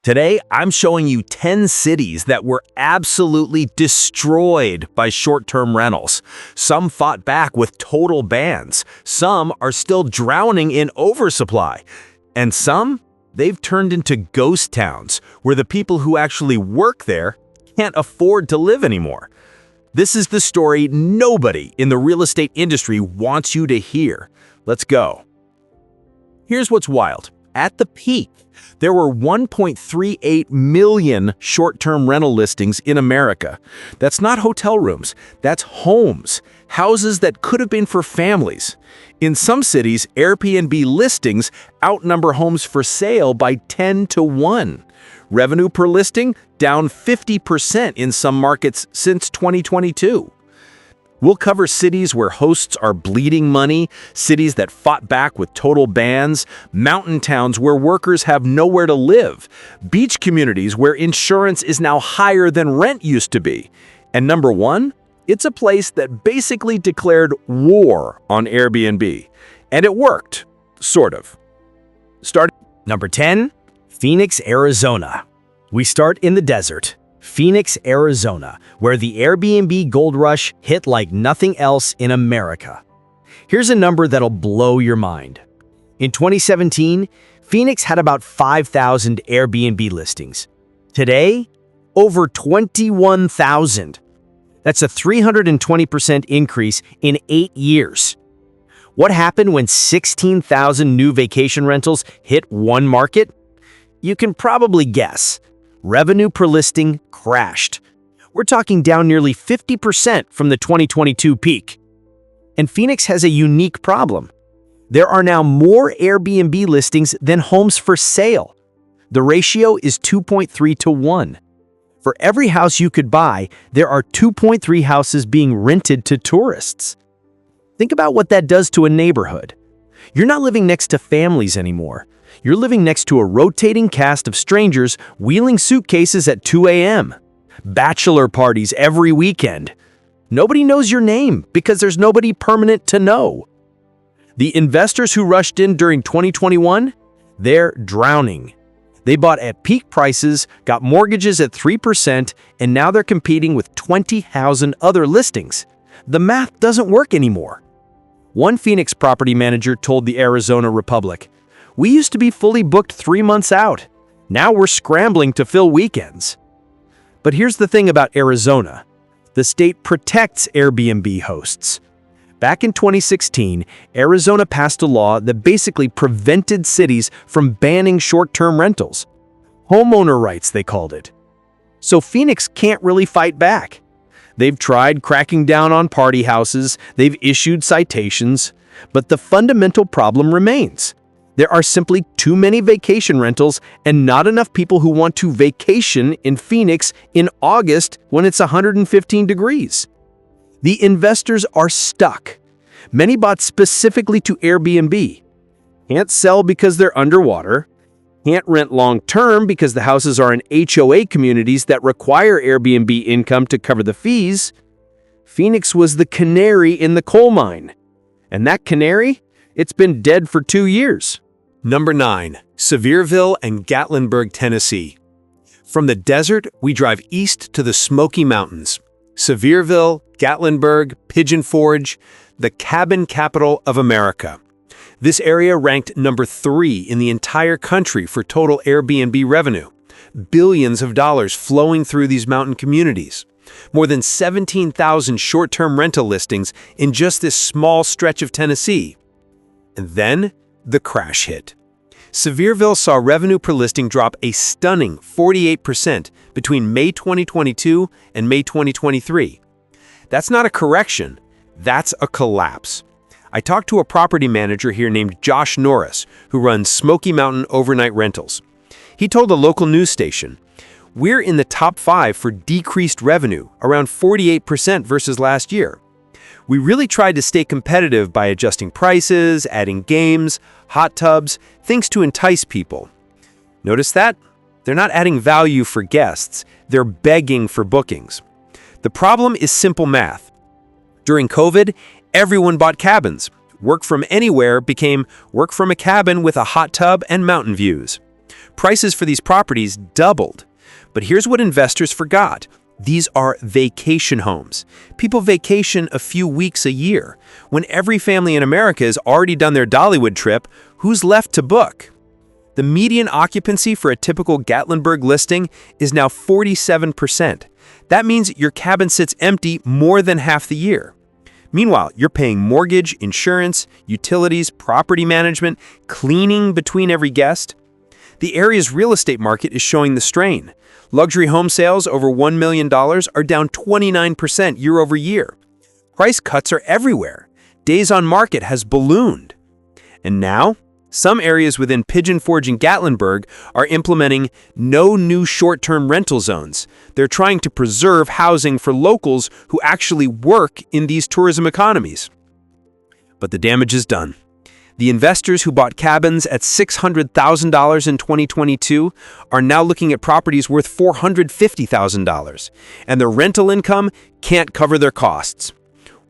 Today, I'm showing you 10 cities that were absolutely destroyed by short-term rentals. Some fought back with total bans. Some are still drowning in oversupply. And some, they've turned into ghost towns, where the people who actually work there can't afford to live anymore. This is the story nobody in the real estate industry wants you to hear. Let's go. Here's what's wild. At the peak, there were 1.38 million short-term rental listings in America. That's not hotel rooms, that's homes, houses that could have been for families. In some cities, Airbnb listings outnumber homes for sale by 10 to 1. Revenue per listing down 50% in some markets since 2022. We'll cover cities where hosts are bleeding money, cities that fought back with total bans, mountain towns where workers have nowhere to live, beach communities where insurance is now higher than rent used to be. And number one, it's a place that basically declared war on Airbnb. And it worked, sort of. Number 10, Phoenix, Arizona. We start in the desert. Phoenix, Arizona, where the Airbnb gold rush hit like nothing else in America. Here's a number that'll blow your mind. In 2017, Phoenix had about 5,000 Airbnb listings. Today, over 21,000. That's a 320% increase in 8 years. What happened when 16,000 new vacation rentals hit one market? You can probably guess. Revenue per listing crashed. We're talking down nearly 50% from the 2022 peak. And Phoenix has a unique problem. There are now more Airbnb listings than homes for sale. The ratio is 2.3 to 1. For every house you could buy, there are 2.3 houses being rented to tourists. Think about what that does to a neighborhood. You're not living next to families anymore. You're living next to a rotating cast of strangers wheeling suitcases at 2 a.m. Bachelor parties every weekend. Nobody knows your name because there's nobody permanent to know. The investors who rushed in during 2021, they're drowning. They bought at peak prices, got mortgages at 3%, and now they're competing with 20,000 other listings. The math doesn't work anymore. One Phoenix property manager told the Arizona Republic, "We used to be fully booked 3 months out. Now we're scrambling to fill weekends." But here's the thing about Arizona. The state protects Airbnb hosts. Back in 2016, Arizona passed a law that basically prevented cities from banning short-term rentals. Homeowner rights, they called it. So Phoenix can't really fight back. They've tried cracking down on party houses, they've issued citations, but the fundamental problem remains. There are simply too many vacation rentals and not enough people who want to vacation in Phoenix in August when it's 115 degrees. The investors are stuck. Many bought specifically to Airbnb. Can't sell because they're underwater. Can't rent long-term because the houses are in HOA communities that require Airbnb income to cover the fees. Phoenix was the canary in the coal mine. And that canary, it's been dead for 2 years. Number 9, Sevierville and Gatlinburg, Tennessee. From the desert, we drive east to the Smoky Mountains. Sevierville, Gatlinburg, Pigeon Forge, the cabin capital of America. This area ranked number 3 in the entire country for total Airbnb revenue. Billions of dollars flowing through these mountain communities. More than 17,000 short-term rental listings in just this small stretch of Tennessee. And then, the crash hit. Sevierville saw revenue per listing drop a stunning 48% between May 2022 and May 2023. That's not a correction, that's a collapse. I talked to a property manager here named Josh Norris, who runs Smoky Mountain Overnight Rentals. He told a local news station, "We're in the top 5 for decreased revenue, around 48% versus last year. We really tried to stay competitive by adjusting prices, adding games, hot tubs, things to entice people." Notice that? They're not adding value for guests, they're begging for bookings. The problem is simple math. During COVID, everyone bought cabins. Work from anywhere became work from a cabin with a hot tub and mountain views. prices for these properties doubled. But here's what investors forgot. These are vacation homes. People vacation a few weeks a year. When every family in America has already done their Dollywood trip, who's left to book? The median occupancy for a typical Gatlinburg listing is now 47%. That means your cabin sits empty more than half the year. Meanwhile, you're paying mortgage, insurance, utilities, property management, cleaning between every guest. The area's real estate market is showing the strain. Luxury home sales over $1 million are down 29% year over year. Price cuts are everywhere. Days on market has ballooned. And now, some areas within Pigeon Forge and Gatlinburg are implementing no new short-term rental zones. They're trying to preserve housing for locals who actually work in these tourism economies. But the damage is done. The investors who bought cabins at $600,000 in 2022 are now looking at properties worth $450,000, and their rental income can't cover their costs.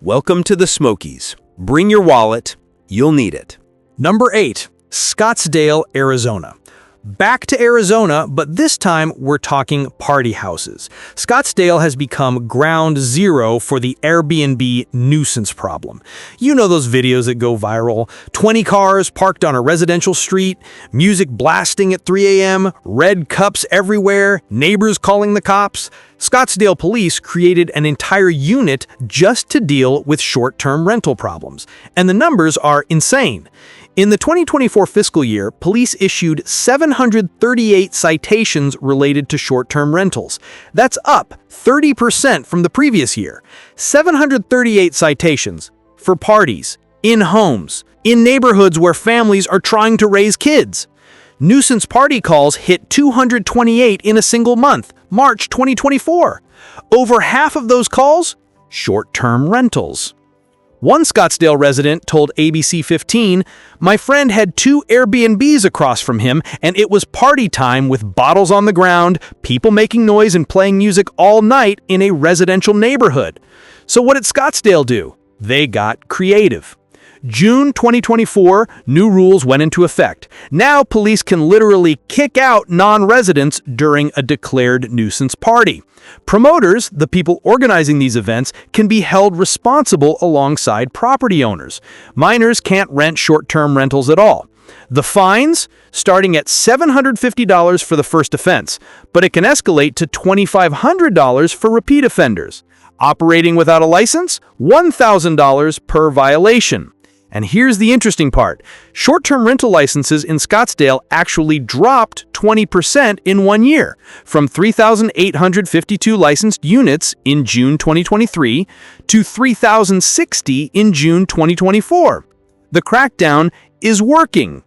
Welcome to the Smokies. Bring your wallet. You'll need it. Number 8. Scottsdale, Arizona. Back to Arizona, but this time we're talking party houses. Scottsdale has become ground zero for the Airbnb nuisance problem. You know those videos that go viral? 20 cars parked on a residential street, music blasting at 3 a.m., red cups everywhere, neighbors calling the cops. Scottsdale police created an entire unit just to deal with short-term rental problems. And the numbers are insane. In the 2024 fiscal year, police issued 738 citations related to short-term rentals. That's up 30% from the previous year. 738 citations for parties, in homes, in neighborhoods where families are trying to raise kids. Nuisance party calls hit 228 in a single month, March 2024. Over half of those calls, short-term rentals. One Scottsdale resident told ABC 15, "My friend had 2 Airbnbs across from him, and it was party time with bottles on the ground, people making noise and playing music all night in a residential neighborhood." So what did Scottsdale do? They got creative. June 2024, new rules went into effect. Now police can literally kick out non-residents during a declared nuisance party. Promoters, the people organizing these events, can be held responsible alongside property owners. Minors can't rent short-term rentals at all. The fines, starting at $750 for the first offense, but it can escalate to $2,500 for repeat offenders. Operating without a license, $1,000 per violation. And here's the interesting part. Short-term rental licenses in Scottsdale actually dropped 20% in 1 year, from 3,852 licensed units in June 2023 to 3,060 in June 2024. The crackdown is working.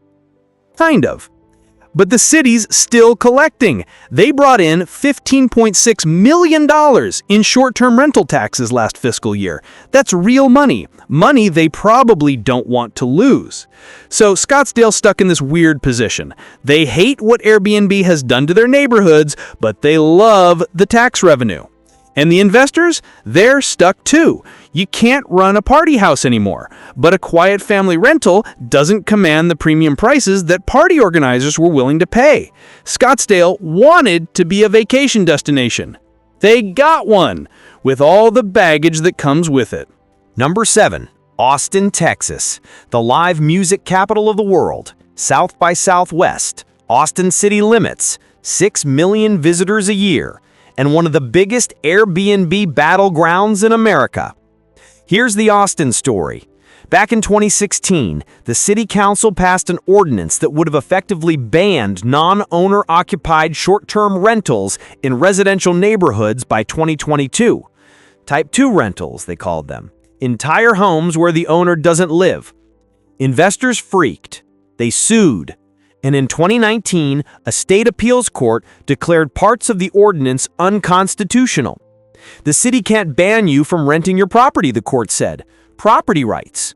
Kind of. But the city's still collecting. They brought in $15.6 million in short-term rental taxes last fiscal year. That's real money. Money they probably don't want to lose. So Scottsdale's stuck in this weird position. They hate what Airbnb has done to their neighborhoods, but they love the tax revenue. And the investors, they're stuck too. You can't run a party house anymore, but a quiet family rental doesn't command the premium prices that party organizers were willing to pay. Scottsdale wanted to be a vacation destination. They got one, with all the baggage that comes with it. Number 7. Austin, Texas, the live music capital of the world. South by Southwest, Austin city limits, 6 million visitors a year, and one of the biggest Airbnb battlegrounds in America. Here's the Austin story. Back in 2016, the city council passed an ordinance that would have effectively banned non-owner-occupied short-term rentals in residential neighborhoods by 2022. Type 2 rentals, they called them. Entire homes where the owner doesn't live. Investors freaked. They sued. And in 2019, a state appeals court declared parts of the ordinance unconstitutional. The city can't ban you from renting your property, the court said. Property rights.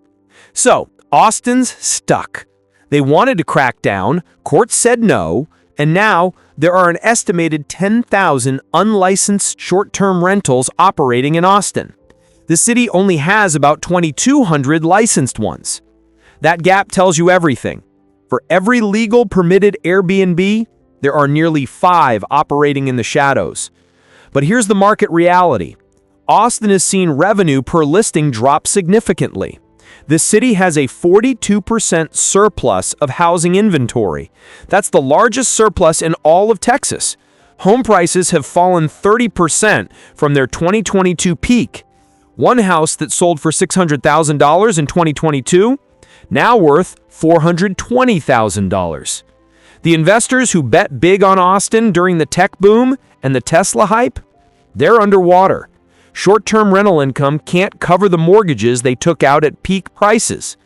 So, Austin's stuck. They wanted to crack down, courts said no, and now there are an estimated 10,000 unlicensed short-term rentals operating in Austin. The city only has about 2,200 licensed ones. That gap tells you everything. For every legal permitted Airbnb, There are nearly 5 operating in the shadows. But here's the market reality. Austin has seen revenue per listing drop significantly. The city has a 42% surplus of housing inventory. That's the largest surplus in all of Texas. Home prices have fallen 30% from their 2022 peak. One house that sold for $600,000 in 2022, now worth $420,000. The investors who bet big on Austin during the tech boom and the Tesla hype, they're underwater. Short-term rental income can't cover the mortgages they took out at peak prices.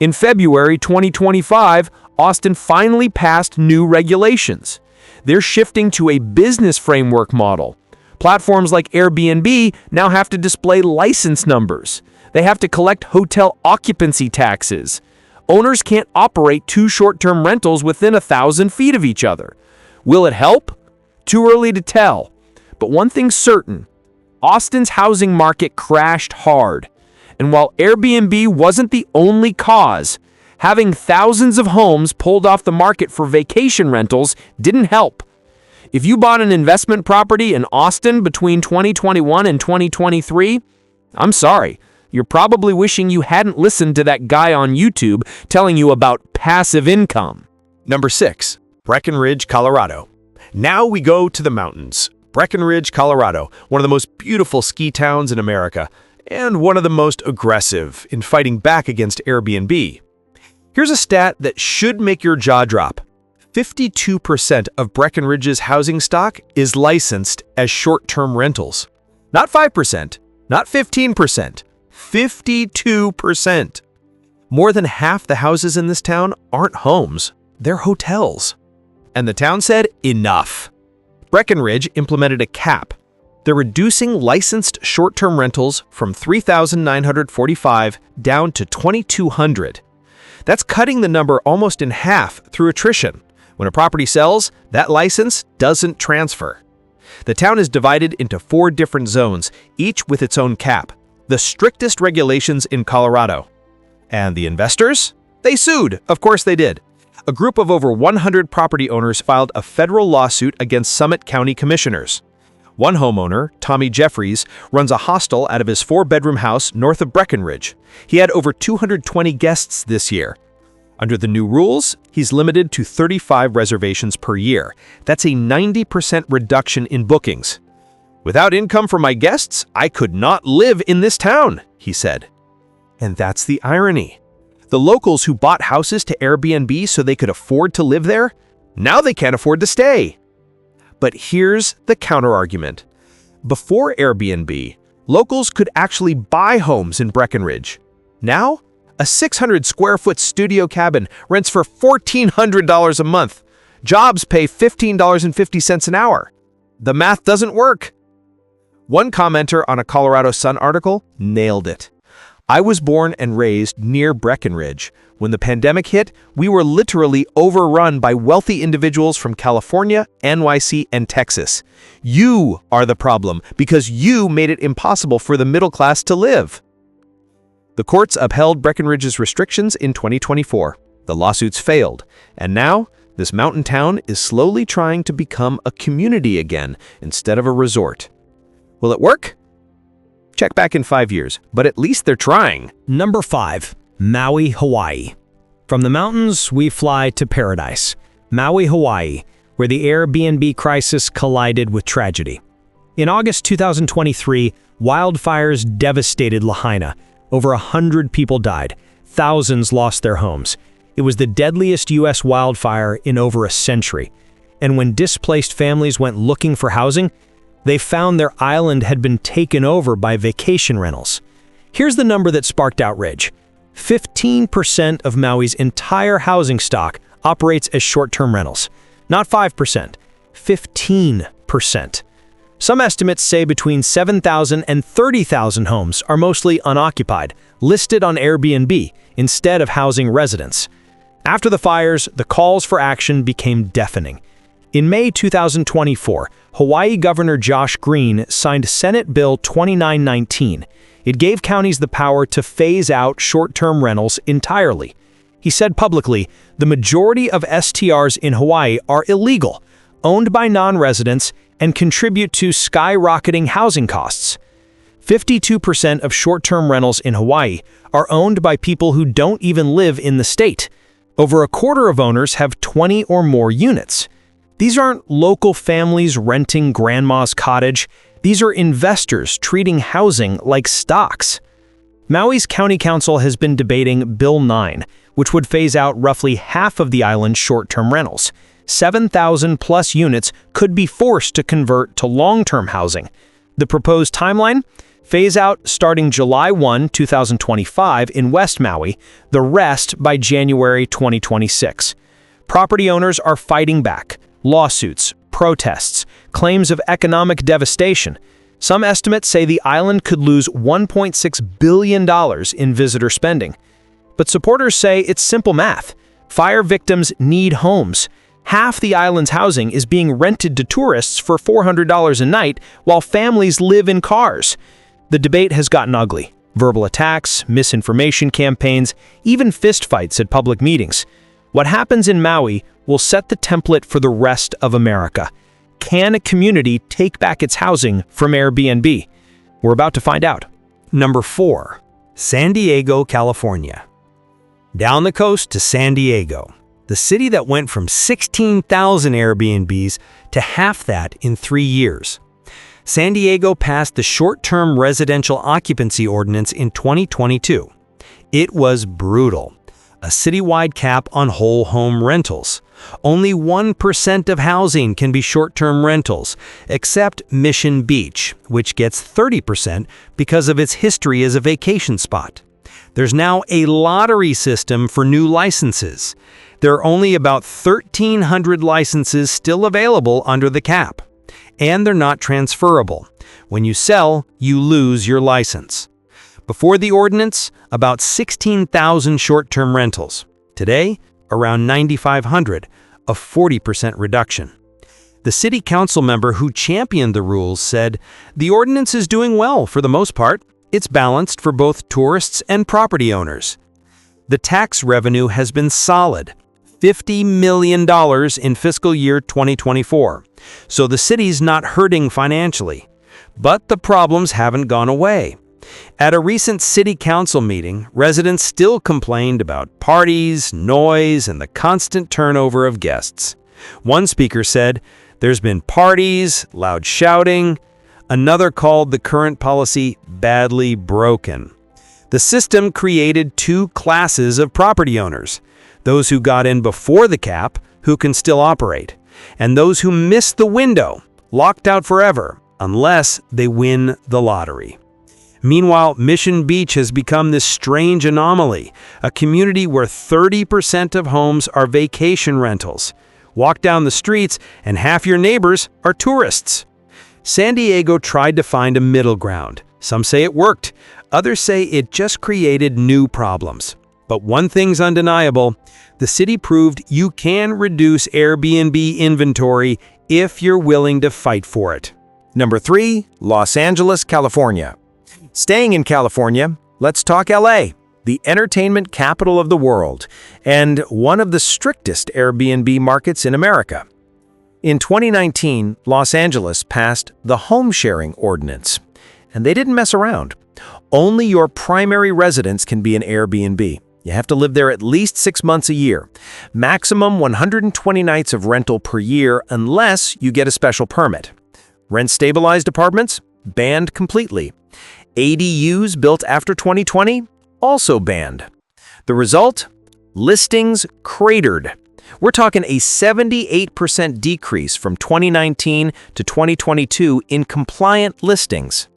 In February 2025, Austin finally passed new regulations. They're shifting to a business framework model. Platforms like Airbnb now have to display license numbers. They have to collect hotel occupancy taxes. Owners can't operate 2 short-term rentals within 1,000 feet of each other. Will it help? Too early to tell. But one thing's certain. Austin's housing market crashed hard. And while Airbnb wasn't the only cause, having thousands of homes pulled off the market for vacation rentals didn't help. If you bought an investment property in Austin between 2021 and 2023, I'm sorry, you're probably wishing you hadn't listened to that guy on YouTube telling you about passive income. Number 6. Breckenridge, Colorado. Now we go to the mountains. Breckenridge, Colorado, one of the most beautiful ski towns in America, and one of the most aggressive in fighting back against Airbnb. Here's a stat that should make your jaw drop. 52% of Breckenridge's housing stock is licensed as short-term rentals. Not 5%, not 15%, 52%. More than half the houses in this town aren't homes, they're hotels. And the town said, enough. Breckenridge implemented a cap. They're reducing licensed short-term rentals from 3,945 down to 2,200. That's cutting the number almost in half through attrition. When a property sells, that license doesn't transfer. The town is divided into 4 different zones, each with its own cap, the strictest regulations in Colorado. And the investors? They sued. Of course they did. A group of over 100 property owners filed a federal lawsuit against Summit County commissioners. One homeowner, Tommy Jeffries, runs a hostel out of his 4-bedroom house north of Breckenridge. He had over 220 guests this year. Under the new rules, he's limited to 35 reservations per year. That's a 90% reduction in bookings. "Without income from my guests, I could not live in this town," he said. And that's the irony. The locals who bought houses to Airbnb so they could afford to live there, now they can't afford to stay. But here's the counterargument. Before Airbnb, locals could actually buy homes in Breckenridge. Now, a 600-square-foot studio cabin rents for $1,400 a month. Jobs pay $15.50 an hour. The math doesn't work. One commenter on a Colorado Sun article nailed it. "I was born and raised near Breckenridge. When the pandemic hit, we were literally overrun by wealthy individuals from California, NYC, and Texas. You are the problem because you made it impossible for the middle class to live." The courts upheld Breckenridge's restrictions in 2024. The lawsuits failed, and now this mountain town is slowly trying to become a community again instead of a resort. Will it work? Check back in 5 years, but at least they're trying. Number 5. Maui, Hawaii. From the mountains, we fly to paradise. Maui, Hawaii, where the Airbnb crisis collided with tragedy. In August 2023, wildfires devastated Lahaina. Over 100 people died. Thousands lost their homes. It was the deadliest U.S. wildfire in over a century. And when displaced families went looking for housing, they found their island had been taken over by vacation rentals. Here's the number that sparked outrage. 15% of Maui's entire housing stock operates as short-term rentals. Not 5%, 15%. Some estimates say between 7,000 and 30,000 homes are mostly unoccupied, listed on Airbnb instead of housing residents. After the fires, the calls for action became deafening. In May 2024, Hawaii Governor Josh Green signed Senate Bill 2919. It gave counties the power to phase out short-term rentals entirely. He said publicly, "The majority of STRs in Hawaii are illegal, owned by non-residents, and contribute to skyrocketing housing costs." 52% of short-term rentals in Hawaii are owned by people who don't even live in the state. Over a quarter of owners have 20 or more units. These aren't local families renting grandma's cottage. These are investors treating housing like stocks. Maui's county council has been debating Bill 9, which would phase out roughly half of the island's short-term rentals. 7,000 plus units could be forced to convert to long-term housing. The proposed timeline? Phase out starting July 1, 2025 in West Maui, the rest by January 2026. Property owners are fighting back. Lawsuits, protests, claims of economic devastation. Some estimates say the island could lose $1.6 billion in visitor spending. But supporters say it's simple math. Fire victims need homes. Half the island's housing is being rented to tourists for $400 a night while families live in cars. The debate has gotten ugly. Verbal attacks, misinformation campaigns, even fistfights at public meetings. What happens in Maui will set the template for the rest of America. Can a community take back its housing from Airbnb? We're about to find out. Number 4. San Diego, California. Down the coast to San Diego, the city that went from 16,000 Airbnbs to half that in 3 years. San Diego passed the short-term residential occupancy ordinance in 2022. It was brutal. A citywide cap on whole home rentals. Only 1% of housing can be short-term rentals, except Mission Beach, which gets 30% because of its history as a vacation spot. There's now a lottery system for new licenses. There are only about 1,300 licenses still available under the cap. And they're not transferable. When you sell, you lose your license. Before the ordinance, about 16,000 short-term rentals. Today, around 9,500, a 40% reduction. The city council member who championed the rules said, "The ordinance is doing well for the most part. It's balanced for both tourists and property owners." The tax revenue has been solid, $50 million in fiscal year 2024. So the city's not hurting financially. But the problems haven't gone away. At a recent city council meeting, residents still complained about parties, noise, and the constant turnover of guests. One speaker said, "There's been parties, loud shouting." Another called the current policy badly broken. The system created 2 classes of property owners: those who got in before the cap, who can still operate, and those who missed the window, locked out forever, unless they win the lottery. Meanwhile, Mission Beach has become this strange anomaly, a community where 30% of homes are vacation rentals. Walk down the streets and half your neighbors are tourists. San Diego tried to find a middle ground. Some say it worked. Others say it just created new problems. But one thing's undeniable. The city proved you can reduce Airbnb inventory if you're willing to fight for it. Number 3, Los Angeles, California. Staying in California, let's talk LA, the entertainment capital of the world, and one of the strictest Airbnb markets in America. In 2019, Los Angeles passed the home sharing ordinance, and they didn't mess around. Only your primary residence can be an Airbnb. You have to live there at least 6 months a year. Maximum 120 nights of rental per year unless you get a special permit. Rent-stabilized apartments? Banned completely. ADUs built after 2020? Also banned. The result? Listings cratered. We're talking a 78% decrease from 2019 to 2022 in compliant listings.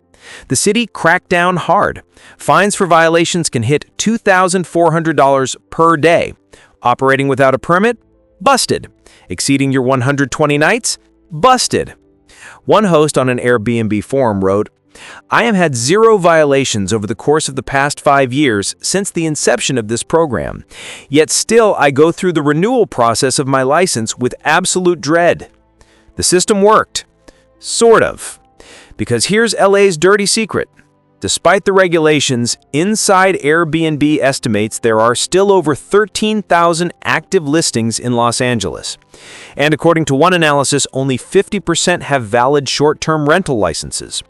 The city cracked down hard. Fines for violations can hit $2,400 per day. Operating without a permit? Busted. Exceeding your 120 nights? Busted. One host on an Airbnb forum wrote, "I have had 0 violations over the course of the past 5 years since the inception of this program. Yet still I go through the renewal process of my license with absolute dread." The system worked. Sort of. Because here's LA's dirty secret. Despite the regulations, Inside Airbnb estimates there are still over 13,000 active listings in Los Angeles. And according to one analysis, only 50% have valid short-term rental licenses.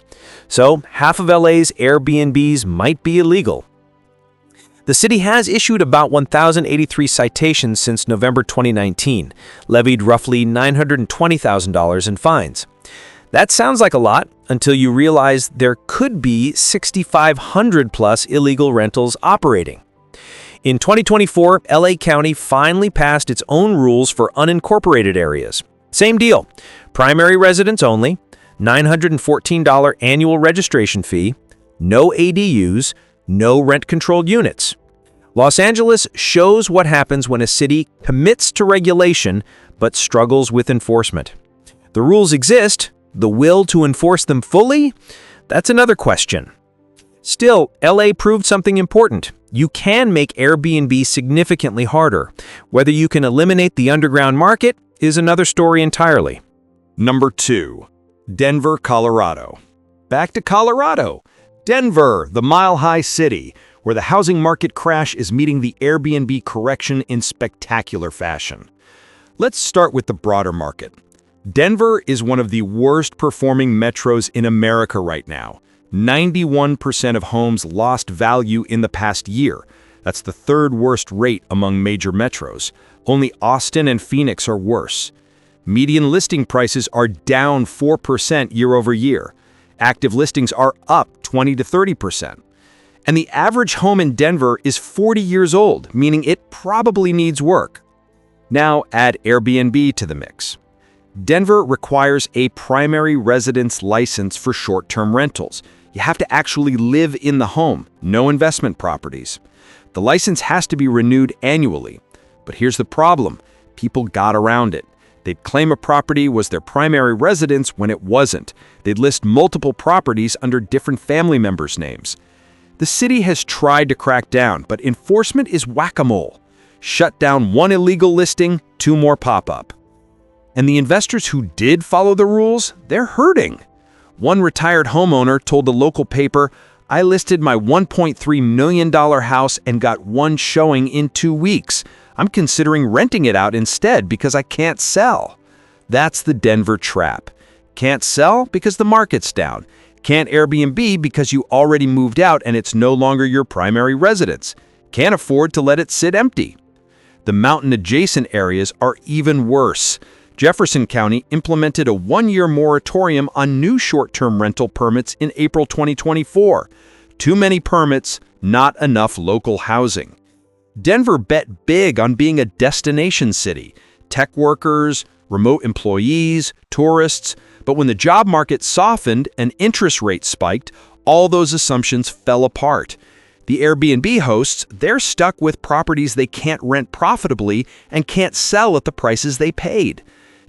So, half of LA's Airbnbs might be illegal. The city has issued about 1,083 citations since November 2019, levied roughly $920,000 in fines. That sounds like a lot until you realize there could be 6,500 plus illegal rentals operating. In 2024, LA County finally passed its own rules for unincorporated areas. Same deal. Primary residents only, $914 annual registration fee, no ADUs, no rent-controlled units. Los Angeles shows what happens when a city commits to regulation but struggles with enforcement. The rules exist. The will to enforce them fully? That's another question. Still, LA proved something important. You can make Airbnb significantly harder. Whether you can eliminate the underground market is another story entirely. Number 2. Denver, Colorado. Back to Colorado. Denver, the mile-high city, where the housing market crash is meeting the Airbnb correction in spectacular fashion. Let's start with the broader market. Denver is one of the worst-performing metros in America right now. 91% of homes lost value in the past year. That's the third worst rate among major metros. Only Austin and Phoenix are worse. Median listing prices are down 4% year over year. Active listings are up 20 to 30%. And the average home in Denver is 40 years old, meaning it probably needs work. Now add Airbnb to the mix. Denver requires a primary residence license for short-term rentals. You have to actually live in the home, no investment properties. The license has to be renewed annually. But here's the problem. People got around it. They'd claim a property was their primary residence when it wasn't. They'd list multiple properties under different family members' names. The city has tried to crack down, but enforcement is whack-a-mole. Shut down one illegal listing, 2 more pop up. And the investors who did follow the rules, they're hurting. One retired homeowner told the local paper, "I listed my $1.3 million house and got 1 showing in 2 weeks. I'm considering renting it out instead because I can't sell." That's the Denver trap. Can't sell because the market's down. Can't Airbnb because you already moved out and it's no longer your primary residence. Can't afford to let it sit empty. The mountain-adjacent areas are even worse. Jefferson County implemented a 1-year moratorium on new short-term rental permits in April 2024. Too many permits, not enough local housing. Denver bet big on being a destination city. Tech workers, remote employees, tourists. But when the job market softened and interest rates spiked, all those assumptions fell apart. The Airbnb hosts, they're stuck with properties they can't rent profitably and can't sell at the prices they paid.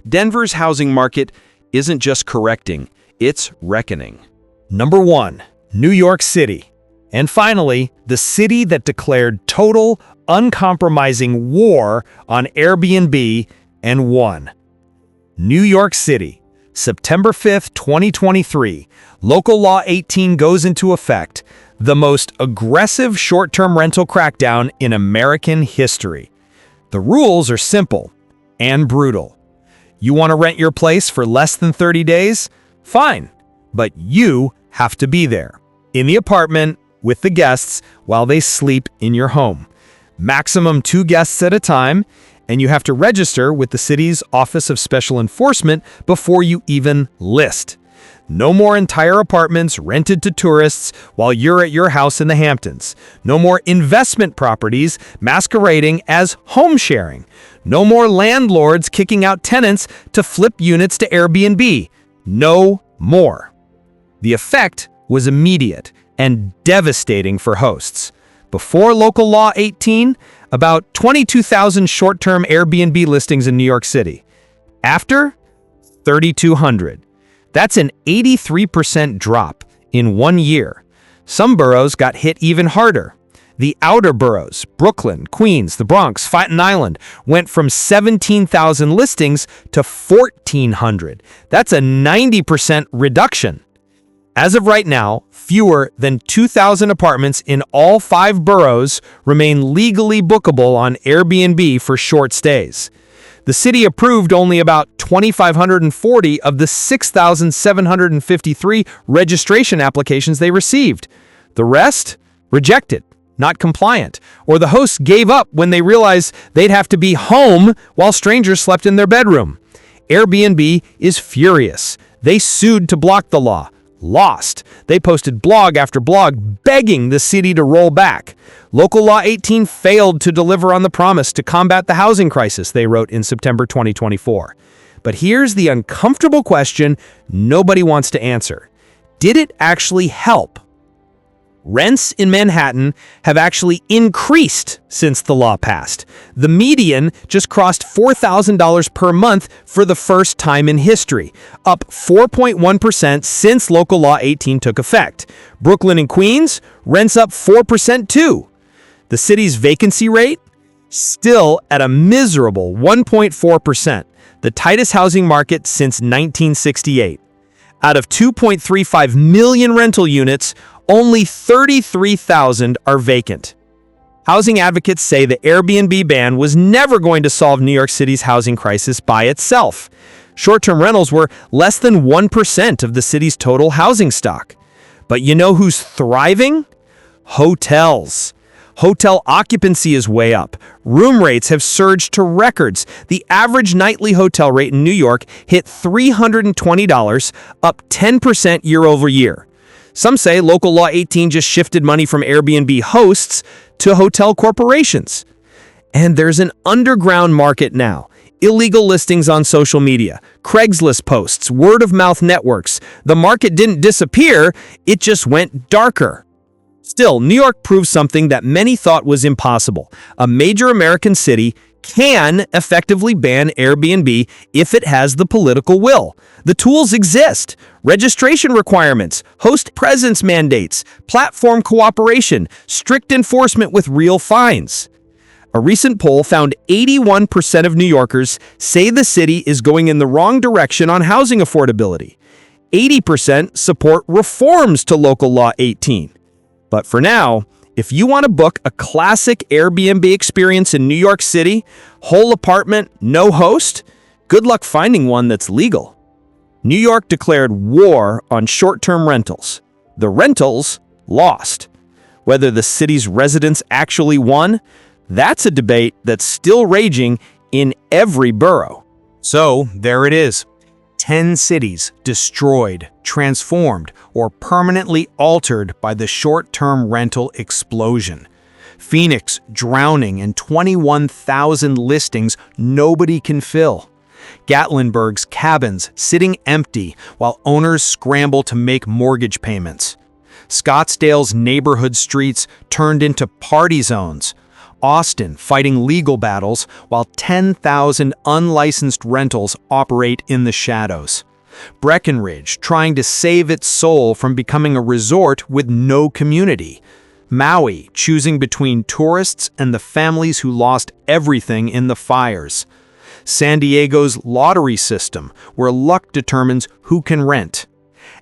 Denver's housing market isn't just correcting, it's reckoning. Number 1. New York City. And finally, the city that declared total, uncompromising war on Airbnb and won. New York City. September 5th, 2023. Local Law 18 goes into effect. The most aggressive short-term rental crackdown in American history. The rules are simple and brutal. You want to rent your place for less than 30 days? Fine, but you have to be there, in the apartment, with the guests, while they sleep in your home. Maximum 2 guests at a time, and you have to register with the city's Office of Special Enforcement before you even list. No more entire apartments rented to tourists while you're at your house in the Hamptons. No more investment properties masquerading as home sharing. No more landlords kicking out tenants to flip units to Airbnb. No more. The effect was immediate and devastating for hosts. Before Local Law 18, about 22,000 short-term Airbnb listings in New York City. After, 3,200. That's an 83% drop in 1 year. Some boroughs got hit even harder. The outer boroughs, Brooklyn, Queens, the Bronx, Staten Island, went from 17,000 listings to 1,400. That's a 90% reduction. As of right now, fewer than 2,000 apartments in all 5 boroughs remain legally bookable on Airbnb for short stays. The city approved only about 2,540 of the 6,753 registration applications they received. The rest? Rejected, not compliant, or the hosts gave up when they realized they'd have to be home while strangers slept in their bedroom. Airbnb is furious. They sued to block the law. Lost. They posted blog after blog begging the city to roll back. Local Law 18 failed to deliver on the promise to combat the housing crisis, they wrote in September 2024. But here's the uncomfortable question nobody wants to answer. Did it actually help? Rents in Manhattan have actually increased since the law passed. The median just crossed $4,000 per month for the first time in history, up 4.1% since Local Law 18 took effect. Brooklyn and Queens, rents up 4% too. The city's vacancy rate? Still at a miserable 1.4%, the tightest housing market since 1968. Out of 2.35 million rental units, only 33,000 are vacant. Housing advocates say the Airbnb ban was never going to solve New York City's housing crisis by itself. Short-term rentals were less than 1% of the city's total housing stock. But you know who's thriving? Hotels. Hotel occupancy is way up. Room rates have surged to records. The average nightly hotel rate in New York hit $320, up 10% year over year. Some say Local Law 18 just shifted money from Airbnb hosts to hotel corporations. And there's an underground market now. Illegal listings on social media, Craigslist posts, word-of-mouth networks. The market didn't disappear, it just went darker. Still, New York proved something that many thought was impossible. A major American city can effectively ban Airbnb if it has the political will. The tools exist. Registration requirements, host presence mandates, platform cooperation, strict enforcement with real fines. A recent poll found 81% of New Yorkers say the city is going in the wrong direction on housing affordability. 80% support reforms to Local Law 18. But for now, if you want to book a classic Airbnb experience in New York City, whole apartment, no host, good luck finding one that's legal. New York declared war on short-term rentals. The rentals lost. Whether the city's residents actually won, that's a debate that's still raging in every borough. So, there it is. 10 cities destroyed, transformed, or permanently altered by the short-term rental explosion. Phoenix drowning in 21,000 listings nobody can fill. Gatlinburg's cabins sitting empty while owners scramble to make mortgage payments. Scottsdale's neighborhood streets turned into party zones. Austin fighting legal battles while 10,000 unlicensed rentals operate in the shadows. Breckenridge trying to save its soul from becoming a resort with no community. Maui choosing between tourists and the families who lost everything in the fires. San Diego's lottery system, where luck determines who can rent.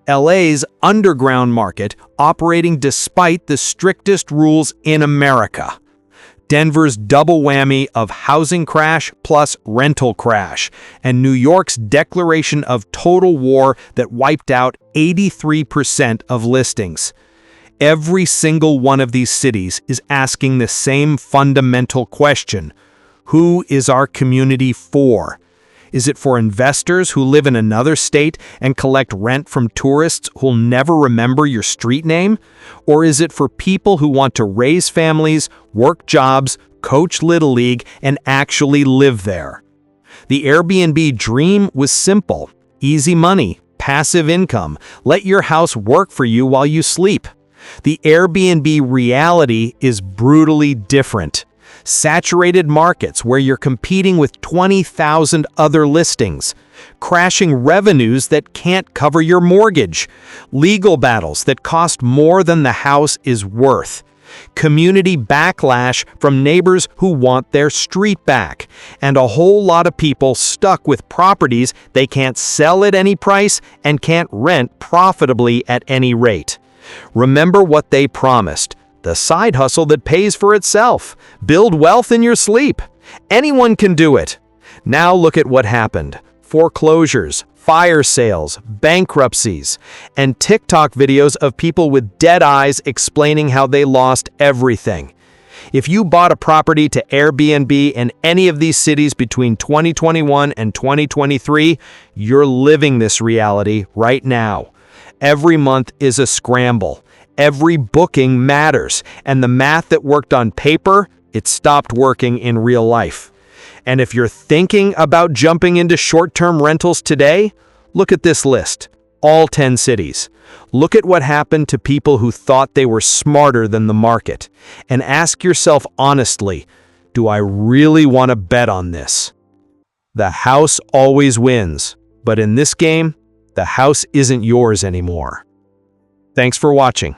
LA's underground market operating despite the strictest rules in America. Denver's double whammy of housing crash plus rental crash, and New York's declaration of total war that wiped out 83% of listings. Every single one of these cities is asking the same fundamental question. Who is our community for? Is it for investors who live in another state and collect rent from tourists who'll never remember your street name? Or is it for people who want to raise families, work jobs, coach Little League, and actually live there? The Airbnb dream was simple. Easy money, passive income, let your house work for you while you sleep. The Airbnb reality is brutally different. Saturated markets where you're competing with 20,000 other listings, crashing revenues that can't cover your mortgage, legal battles that cost more than the house is worth. community backlash from neighbors who want their street back, and a whole lot of people stuck with properties they can't sell at any price and can't rent profitably at any rate. Remember what they promised: the side hustle that pays for itself. Build wealth in your sleep. Anyone can do it. Now look at what happened. Foreclosures, fire sales, bankruptcies, and TikTok videos of people with dead eyes explaining how they lost everything. If you bought a property to Airbnb in any of these cities between 2021 and 2023, you're living this reality right now. Every month is a scramble. Every booking matters, and the math that worked on paper, it stopped working in real life. And if you're thinking about jumping into short-term rentals today, look at this list. All 10 cities. Look at what happened to people who thought they were smarter than the market. And ask yourself honestly, do I really want to bet on this? The house always wins, but in this game, the house isn't yours anymore. Thanks for watching.